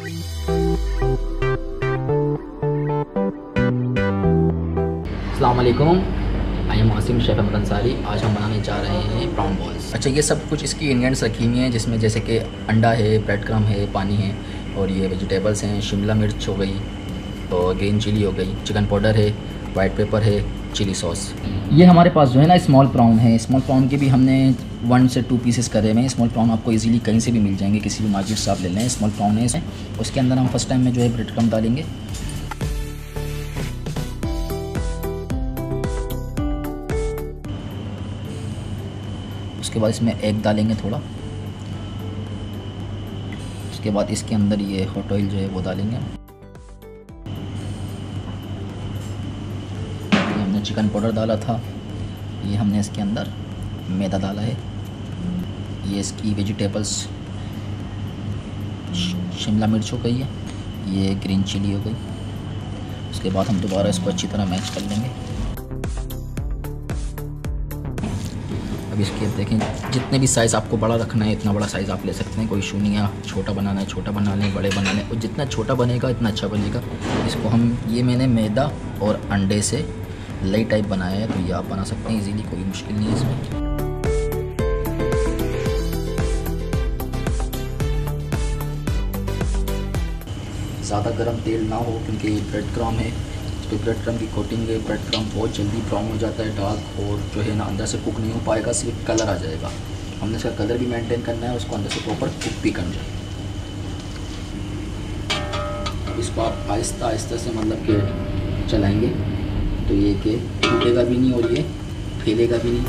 अस्सलाम वालेकुम, I am Asim chef Ahmed Ansari. आज हम बनाने जा रहे हैं प्राउन बॉल्स। अच्छा, ये सब कुछ इसकी इंग्रेडिएंट्स रखी हुई हैं, जिसमें जैसे कि अंडा है, ब्रेड क्रम्ब है, पानी है, और ये वेजिटेबल्स हैं, शिमला मिर्च हो गई और ग्रीन चिली हो गई, चिकन पाउडर है, वाइट पेपर है, चिली सॉस। ये हमारे पास जो है ना स्मॉल प्राउन है। स्मॉल प्राउन के भी हमने 1 से 2 पीसेस करे हुए हैं। स्मॉल प्राउन आपको इजीली कहीं से भी मिल जाएंगे, किसी भी मार्केट से आप ले लें। स्मॉल प्राउन है इसमें। उसके अंदर हम फर्स्ट टाइम में जो है ब्रेड क्रम्ब डालेंगे। उसके बाद इसमें एग डालेंगे थोड़ा। उसके बाद इसके अंदर ये हॉट ऑयल जो है वो डालेंगे। ये हमने चिकन पाउडर डाला था, ये हमने इसके अंदर मैदा डाला है। ये इसकी वेजिटेबल्स शिमला मिर्च हो गई है, ये ग्रीन चिली हो गई। उसके बाद हम दोबारा इसको अच्छी तरह मैच कर लेंगे। अब इसके देखें, जितने भी साइज़ आपको बड़ा रखना है इतना बड़ा साइज़ आप ले सकते हैं, कोई इशू नहीं है। छोटा बनाना है छोटा बना लें, बड़े बना लें, और जितना छोटा बनेगा इतना अच्छा बनेगा। इसको हम ये मैंने मैदा और अंडे से लई टाइप बनाया है, तो ये आप बना सकते हैं इजीली, कोई मुश्किल नहीं है इसमें। ज़्यादा गर्म तेल ना हो, क्योंकि ब्रेड क्रम्ब है, इस पर ब्रेड क्रम्ब की कोटिंग है। ब्रेड क्रम्ब बहुत जल्दी ब्राउन हो जाता है, डार्क, और जो है ना अंदर से कुक नहीं हो पाएगा, सिर्फ कलर आ जाएगा। हमने इसका कलर भी मेंटेन करना है, उसको अंदर से प्रॉपर कुक भी करना है। अब इसको आप आहिस्ता आहिस्ता से मतलब कि चलाएंगे, तो ये कि टूटेगा भी नहीं और ये फैलेगा भी नहीं।